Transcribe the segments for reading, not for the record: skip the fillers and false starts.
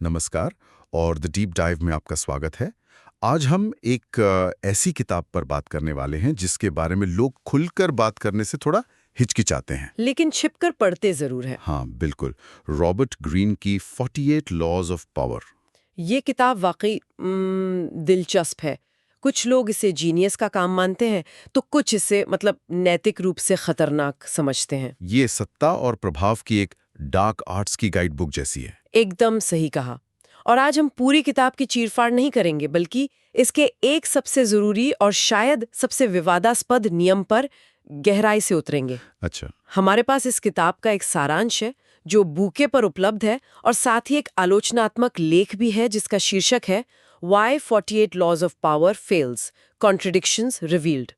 नमस्कार और the deep dive में आपका स्वागत है। आज हम एक ऐसी किताब पर बात करने वाले हैं जिसके बारे में लोग खुलकर बात करने से थोड़ा हिचकिचाते हैं। लेकिन छिपकर पढ़ते जरूर है। हाँ बिल्कुल, रॉबर्ट ग्रीन की 48 लॉज ऑफ पावर। ये किताब वाकई दिलचस्प है। कुछ लोग इसे जीनियस का काम मानते हैं तो कुछ इसे नैतिक रूप से खतरनाक समझते हैं। ये सत्ता और प्रभाव की एक डार्क आर्ट्स की गाइड बुक जैसी है। एकदम सही कहा। और आज हम पूरी किताब की चीरफाड़ नहीं करेंगे, बल्कि इसके एक सबसे जरूरी और शायद सबसे विवादास्पद नियम पर गहराई से उतरेंगे। अच्छा। हमारे पास इस किताब का एक सारांश है जो बूके पर उपलब्ध है, और साथ ही एक आलोचनात्मक लेख भी है जिसका शीर्षक है Why 48 Laws of Power Fails, Contradictions Revealed।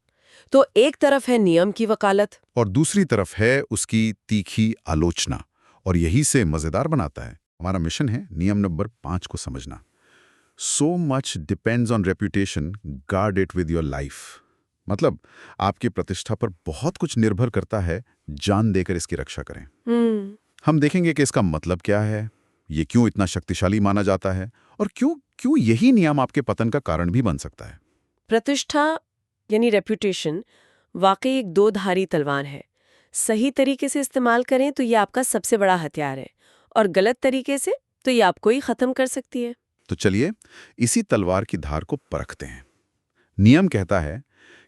तो एक तरफ है नियम की वकालत और दूसरी तरफ है उसकी तीखी आलोचना, और यही से मजेदार बनाता है। हमारा मिशन है नियम नंबर 5 को समझना। So much depends on reputation, guard it with your life। मतलब आपकी प्रतिष्ठा पर बहुत कुछ निर्भर करता है, जान देकर इसकी रक्षा करें। हम देखेंगे कि इसका मतलब क्या है, ये क्यों इतना शक्तिशाली माना जाता है, और क्यों क्यों यही नियम आपके पतन का कारण भी बन सकता है। प्रतिष्ठा यानी रेप्यूटेशन वाकई एक दो धारी तलवार है। सही तरीके से इस्तेमाल करें तो ये आपका सबसे बड़ा हथियार है, और गलत तरीके से तो ये आपको ही खत्म कर सकती है। तो चलिए इसी तलवार की धार को परखते हैं। नियम कहता है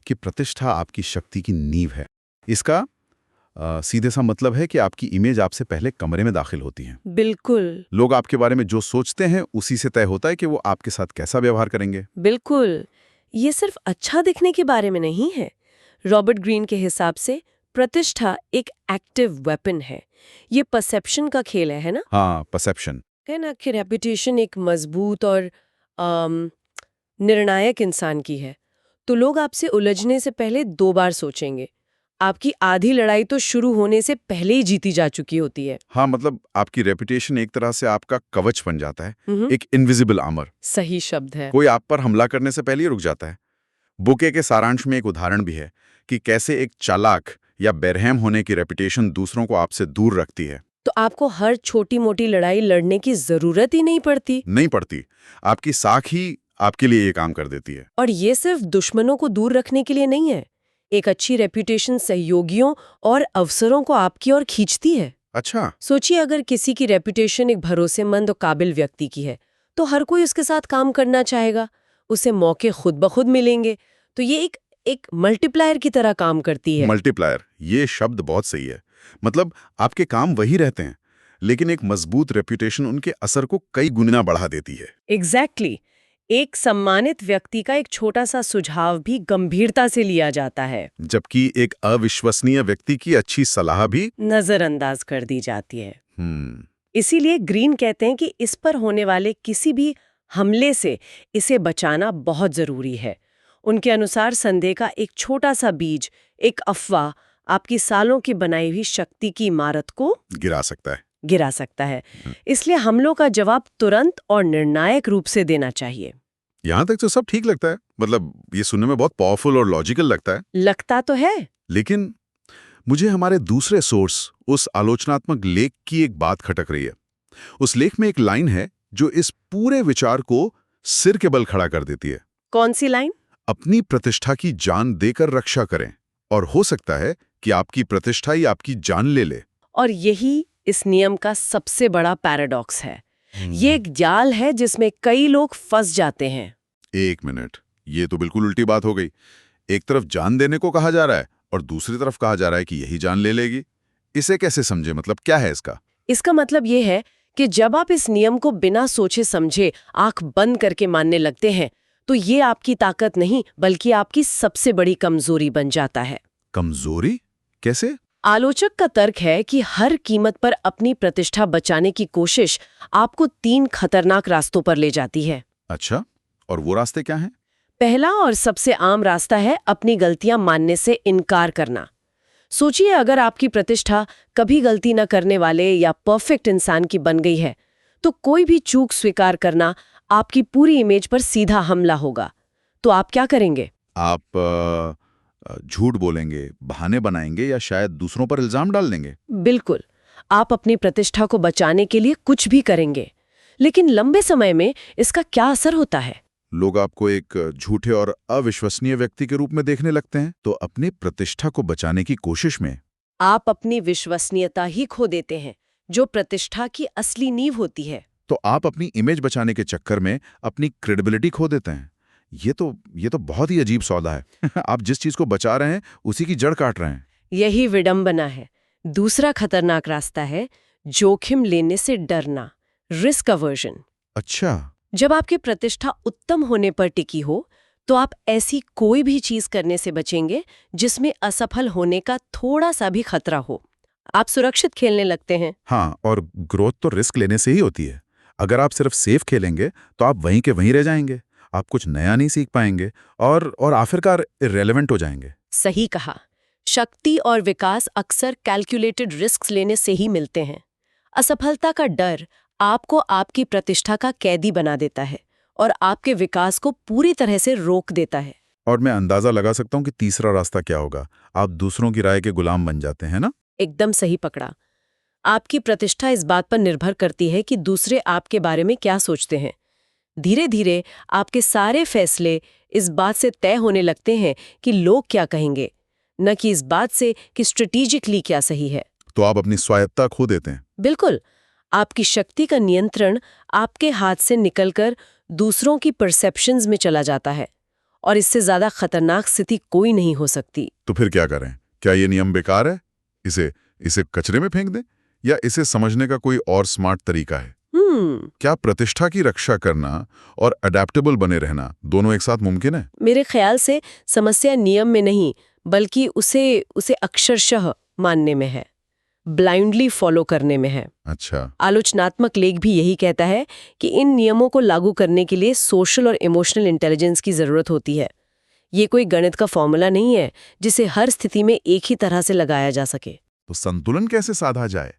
कि प्रतिष्ठा आपकी शक्ति की नींव है। इसका सीधे सा मतलब है कि आपकी इमेज आपसे पहले कमरे में दाखिल होती है। बिल्कुल लोग आपके बारे में जो सोचते हैं उसी से तय होता है कि वो आपके साथ कैसा व्यवहार करेंगे। बिल्कुल, ये सिर्फ अच्छा दिखने के बारे में नहीं है। रॉबर्ट ग्रीन के हिसाब से प्रतिष्ठा एक एक्टिव वेपन है। ये परसेप्शन का खेल है ना? हाँ, परसेप्शन। है ना कि रेपुटेशन एक मजबूत और निर्णायक इंसान की है तो लोग आपसे उलझने से पहले 2 बार सोचेंगे। आपकी आधी लड़ाई तो शुरू होने से पहले ही जीती जा चुकी होती है। हाँ, मतलब आपकी रेपुटेशन एक तरह से आपका कवच बन जाता है, एक इनविजिबल आर्मर। सही शब्द है। कोई आप पर हमला करने से पहले ही रुक जाता है। बुके के सारांश में एक उदाहरण भी है कि कैसे एक चालाक या बेरहम होने की रेपुटेशन दूसरों को आपसे दूर रखती है। तो आपको हर छोटी मोटी लड़ाई लड़ने की जरूरत ही नहीं पड़ती। आपकी साख ही आपके लिए ये काम कर देती है। और ये सिर्फ दुश्मनों को दूर रखने के लिए नहीं है। एक अच्छी रेप्यूटेशन सहयोगियों और अवसरों को आपकी ओर खींचती है। अच्छा। सोचिए, अगर किसी की रेप्यूटेशन एक भरोसेमंद और काबिल व्यक्ति की है तो हर कोई उसके साथ काम करना चाहेगा, उसे मौके खुद ब खुद मिलेंगे। तो ये एक मल्टीप्लायर की तरह काम करती है। मल्टीप्लायर, ये शब्द बहुत सही है। मतलब आपके काम वही रहते हैं, लेकिन एक मजबूत रेप्यूटेशन उनके असर को कई गुना बढ़ा देती है। एग्जैक्टली। एक सम्मानित व्यक्ति का एक छोटा सा सुझाव भी गंभीरता से लिया जाता है, जबकि एक अविश्वसनीय व्यक्ति की अच्छी सलाह भी नजरअंदाज कर दी जाती है। इसीलिए ग्रीन कहते हैं कि इस पर होने वाले किसी भी हमले से इसे बचाना बहुत जरूरी है। उनके अनुसार संदेह का एक छोटा सा बीज, एक अफवाह, आपकी सालों की बनाई हुई शक्ति की इमारत को गिरा सकता है। इसलिए हमलों का जवाब तुरंत और निर्णायक रूप से देना चाहिए। यहाँ तक तो सब ठीक लगता है, मतलब ये सुनने में बहुत पावरफुल और लॉजिकल लगता तो है। लेकिन मुझे हमारे दूसरे सोर्स, उस आलोचनात्मक लेख की एक बात खटक रही है। उस लेख में एक लाइन है जो इस पूरे विचार को सिर के बल खड़ा कर देती है। कौन सी लाइन? अपनी प्रतिष्ठा की जान देकर रक्षा करें, और हो सकता है कि आपकी प्रतिष्ठा ही आपकी जान ले ले। और यही इस नियम का सबसे बड़ा पैराडॉक्स है। ये एक जाल है जिसमें कई लोग फंस जाते हैं। एक मिनट, ये तो बिल्कुल उल्टी बात हो गई। एक तरफ जान देने को कहा जा रहा है और दूसरी तरफ कहा जा रहा है कि यही जान ले लेगी। इसे कैसे समझे, मतलब क्या है इसका? इसका मतलब ये है कि जब आप इस नियम को बिना सोचे समझे आंख बंद करके मानने लगते हैं तो ये आपकी ताकत नहीं बल्कि आपकी सबसे बड़ी कमजोरी बन जाता है। कमजोरी कैसे? आलोचक का तर्क है कि हर कीमत पर अपनी प्रतिष्ठा बचाने की कोशिश आपको 3 खतरनाक रास्तों पर ले जाती है। अच्छा, और वो रास्ते क्या हैं? पहला और सबसे आम रास्ता है अपनी गलतियां मानने से इनकार करना। सोचिए, अगर आपकी प्रतिष्ठा कभी गलती न करने वाले या परफेक्ट इंसान की बन गई है तो कोई भी चूक स्वीकार करना आपकी पूरी इमेज पर सीधा हमला होगा। तो आप क्या करेंगे? आप झूठ बोलेंगे, बहाने बनाएंगे, या शायद दूसरों पर इल्जाम डाल देंगे। बिल्कुल, आप अपनी प्रतिष्ठा को बचाने के लिए कुछ भी करेंगे। लेकिन लंबे समय में इसका क्या असर होता है? लोग आपको एक झूठे और अविश्वसनीय व्यक्ति के रूप में देखने लगते हैं, तो अपनी प्रतिष्ठा को बचाने की कोशिश में आप अपनी विश्वसनीयता ही खो देते हैं, जो प्रतिष्ठा की असली नींव होती है। तो आप अपनी इमेज बचाने के चक्कर में अपनी क्रेडिबिलिटी खो देते हैं। ये तो बहुत ही अजीब सौदा है। आप जिस चीज को बचा रहे हैं उसी की जड़ काट रहे हैं। यही विडंबना है। दूसरा खतरनाक रास्ता है जोखिम लेने से डरना, रिस्क अवर्जन। अच्छा। जब आपकी प्रतिष्ठा उत्तम होने पर टिकी हो, तो आप ऐसी कोई भी चीज करने से बचेंगे जिसमें असफल होने का थोड़ा सा भी खतरा हो। आप सुरक्षित खेलने लगते हैं। हाँ, और ग्रोथ तो रिस्क लेने से ही होती है। अगर आप सिर्फ सेफ खेलेंगे तो आप वहीं के वहीं रह जाएंगे। आप कुछ नया नहीं सीख पाएंगे और आखिरकार इर्रेलेवेंट हो जाएंगे। सही कहा। शक्ति और विकास अक्सर कैलकुलेटेड रिस्क लेने से ही मिलते हैं। असफलता का डर आपको आपकी प्रतिष्ठा का कैदी बना देता है और आपके विकास को पूरी तरह से रोक देता है। और मैं अंदाजा लगा सकता हूँ कि तीसरा रास्ता क्या होगा। आप दूसरों की राय के गुलाम बन जाते हैं ना? एकदम सही पकड़ा। आपकी प्रतिष्ठा इस बात पर निर्भर करती है कि दूसरे आपके बारे में क्या सोचते हैं। धीरे धीरे आपके सारे फैसले इस बात से तय होने लगते हैं कि लोग क्या कहेंगे, न कि इस बात से कि स्ट्रेटेजिकली क्या सही है। तो आप अपनी स्वायत्तता खो देते हैं। बिल्कुल। आपकी शक्ति का नियंत्रण आपके हाथ से निकलकर दूसरों की परसेप्शंस में चला जाता है, और इससे ज्यादा खतरनाक स्थिति कोई नहीं हो सकती। तो फिर क्या करें? क्या ये नियम बेकार है? इसे कचरे में फेंक दें, या इसे समझने का कोई और स्मार्ट तरीका है? क्या प्रतिष्ठा की रक्षा करना और अडेप्टेबल बने रहना दोनों एक साथ मुमकिन है? मेरे ख्याल से समस्या नियम में नहीं, बल्कि उसे अक्षरशः मानने में है, ब्लाइंडली फॉलो करने में है। अच्छा। आलोचनात्मक लेख भी यही कहता है कि इन नियमों को लागू करने के लिए सोशल और इमोशनल इंटेलिजेंस की जरूरत होती है। ये कोई गणित का फॉर्मूला नहीं है जिसे हर स्थिति में एक ही तरह से लगाया जा सके। तो संतुलन कैसे साधा जाए?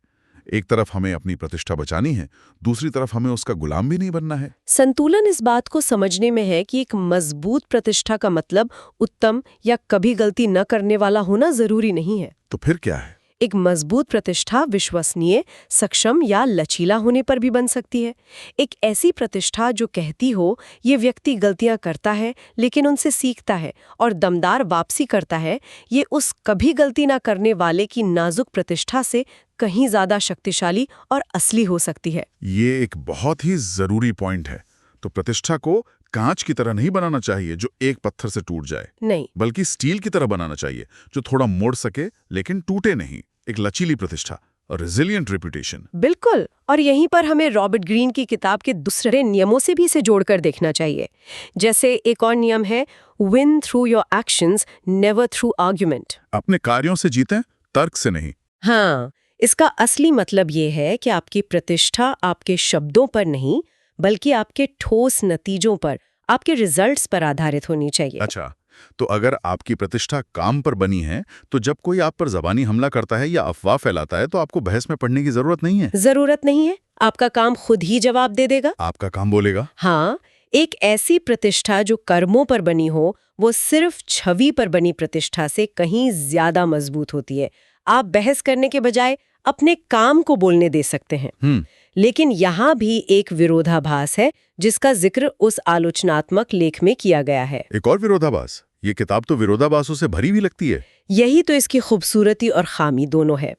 एक तरफ हमें अपनी प्रतिष्ठा बचानी है, दूसरी तरफ हमें उसका गुलाम भी नहीं बनना है। संतुलन इस बात को समझने में है कि एक मजबूत प्रतिष्ठा का मतलब उत्तम या कभी गलती न करने वाला होना जरूरी नहीं है। तो फिर क्या है? एक मजबूत प्रतिष्ठा विश्वसनीय, सक्षम या लचीला होने पर भी बन सकती है। एक ऐसी प्रतिष्ठा जो कहती हो ये व्यक्ति गलतियां करता है लेकिन उनसे सीखता है और दमदार वापसी करता है, ये उस कभी गलती ना करने वाले की नाजुक प्रतिष्ठा से कहीं ज्यादा शक्तिशाली और असली हो सकती है। ये एक बहुत ही जरूरी पॉइंट है। तो प्रतिष्ठा को कांच की तरह नहीं बनाना चाहिए जो एक पत्थर से टूट जाए, नहीं, बल्कि स्टील की तरह बनाना चाहिए जो थोड़ा मुड़ सके लेकिन टूटे नहीं। एक लचीली प्रतिष्ठा और रेजिलिएंट रेपुटेशन। बिल्कुल। और यहीं पर हमें रॉबर्ट ग्रीन की किताब के दूसरे नियमों से भी इसे जोड़कर देखना चाहिए। जैसे एक और नियम है, win through your actions, never through argument. अपने कार्यों से जीतें, तर्क से नहीं। हाँ, इसका असली मतलब ये है कि आपकी प्रतिष्ठा आपके शब्दों पर नहीं, बल्कि आपके ठोस नतीजों पर, आपके रिजल्ट्स पर आधारित होनी चाहिए। अच्छा, तो अगर आपकी प्रतिष्ठा काम पर बनी है, तो जब कोई आप पर ज़बानी हमला करता है या अफवाह फैलाता है तो आपको बहस में पड़ने की जरूरत नहीं है। जरूरत नहीं है, आपका काम खुद ही जवाब दे देगा। आपका काम बोलेगा। हाँ, एक ऐसी प्रतिष्ठा जो कर्मों पर बनी हो, वो सिर्फ छवि पर बनी प्रतिष्ठा से कहीं ज्यादा मजबूत होती है। आप बहस करने के बजाय अपने काम को बोलने दे सकते हैं। लेकिन यहाँ भी एक विरोधाभास है जिसका जिक्र उस आलोचनात्मक लेख में किया गया है। एक और विरोधाभास? ये किताब तो विरोधाभासों से भरी हुई लगती है। यही तो इसकी खूबसूरती और खामी दोनों है।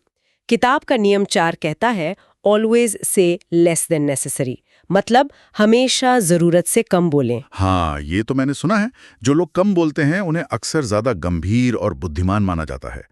किताब का नियम 4 कहता है, always say less than necessary, मतलब हमेशा जरूरत से कम बोलें। हाँ, ये तो मैंने सुना है। जो लोग कम बोलते हैं उन्हें अक्सर ज्यादा गंभीर और बुद्धिमान माना जाता है।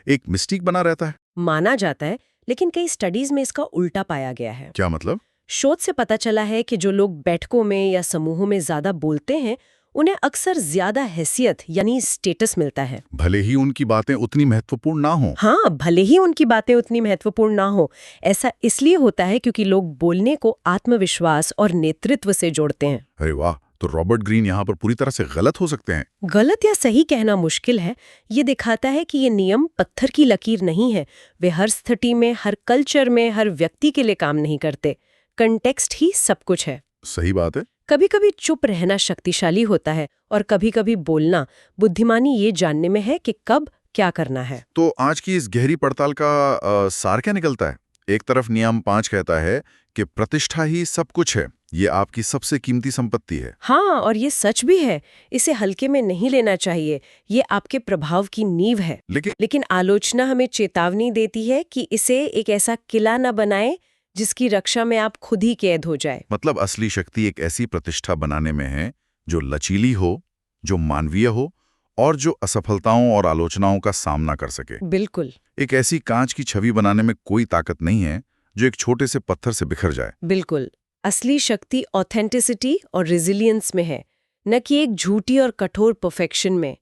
एक मिस्टीक बना रहता है। माना जाता है, लेकिन कई स्टडीज में इसका उल्टा पाया गया है। क्या मतलब? शोध से पता चला है कि जो लोग बैठकों में या समूहों में ज्यादा बोलते हैं, उन्हें अक्सर ज्यादा हैसियत यानी स्टेटस मिलता है। भले ही उनकी बातें उतनी महत्वपूर्ण ना हो। हाँ, भले ही उनकी बातें उतनी महत्वपूर्ण ना हो। ऐसा इसलिए होता है क्योंकि लोग बोलने को आत्मविश्वास और नेतृत्व से जोड़ते हैं। अरे वाह, तो रॉबर्ट ग्रीन यहाँ पर पूरी तरह से गलत हो सकते हैं। गलत या सही कहना मुश्किल है। ये दिखाता है कि ये नियम पत्थर की लकीर नहीं है। वे हर स्थिति में, हर कल्चर में, हर व्यक्ति के लिए काम नहीं करते। कंटेक्स्ट ही सब कुछ है। सही बात है। कभी कभी चुप रहना शक्तिशाली होता है और कभी कभी बोलना। बुद्धिमानी ये जानने में है कि कब क्या करना है। तो आज की इस गहरी पड़ताल का सार क्या निकलता है? एक तरफ नियम 5 कहता है कि प्रतिष्ठा ही सब कुछ है, ये आपकी सबसे कीमती संपत्ति है। हाँ, और ये सच भी है। इसे हल्के में नहीं लेना चाहिए। ये आपके प्रभाव की नींव है। लेकिन आलोचना हमें चेतावनी देती है कि इसे एक ऐसा किला न बनाएं जिसकी रक्षा में आप खुद ही कैद हो जाए। मतलब असली शक्ति एक ऐसी प्रतिष्ठा बनाने में है जो लचीली हो, जो मानवीय हो और जो असफलताओं और आलोचनाओं का सामना कर सके। बिल्कुल। एक ऐसी कांच की छवि बनाने में कोई ताकत नहीं है जो एक छोटे से पत्थर से बिखर जाए। बिल्कुल। असली शक्ति ऑथेंटिसिटी और रेजिलियंस में है, न कि एक झूठी और कठोर परफेक्शन में।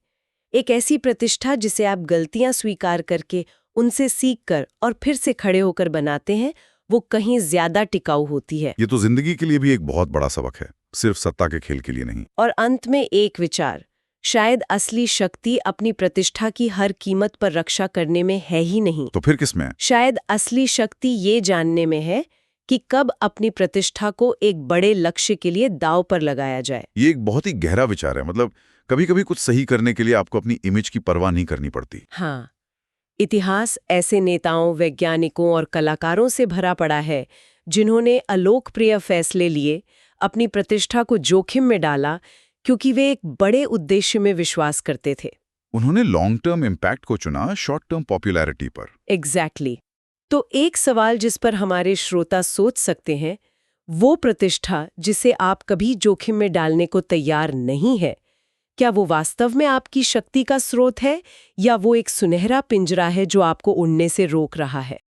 एक ऐसी प्रतिष्ठा जिसे आप गलतियां स्वीकार करके, उनसे सीखकर और फिर से खड़े होकर बनाते हैं, वो कहीं ज्यादा टिकाऊ होती है। ये तो जिंदगी के लिए भी एक बहुत बड़ा सबक है, सिर्फ सत्ता के खेल के लिए नहीं। और अंत में एक विचार, शायद असली शक्ति अपनी प्रतिष्ठा की हर कीमत पर रक्षा करने में है ही नहीं। तो फिर किसमें? शायद असली शक्ति ये जानने में है कि कब अपनी प्रतिष्ठा को एक बड़े लक्ष्य के लिए दांव पर लगाया जाए। ये एक बहुत ही गहरा विचार है। मतलब कभी-कभी कुछ सही करने के लिए आपको अपनी इमेज की परवाह नहीं करनी पड़ती। हाँ, इतिहास ऐसे नेताओं, वैज्ञानिकों और कलाकारों से भरा पड़ा है जिन्होंने अलोकप्रिय फैसले लिए, अपनी प्रतिष्ठा को जोखिम में डाला, क्योंकि वे एक बड़े उद्देश्य में विश्वास करते थे। उन्होंने लॉन्ग टर्म इम्पैक्ट को चुना शॉर्ट टर्म पॉपुलैरिटी पर। एग्जैक्टली। तो एक सवाल जिस पर हमारे श्रोता सोच सकते हैं, वो प्रतिष्ठा जिसे आप कभी जोखिम में डालने को तैयार नहीं है, क्या वो वास्तव में आपकी शक्ति का स्रोत है, या वो एक सुनहरा पिंजरा है जो आपको उड़ने से रोक रहा है?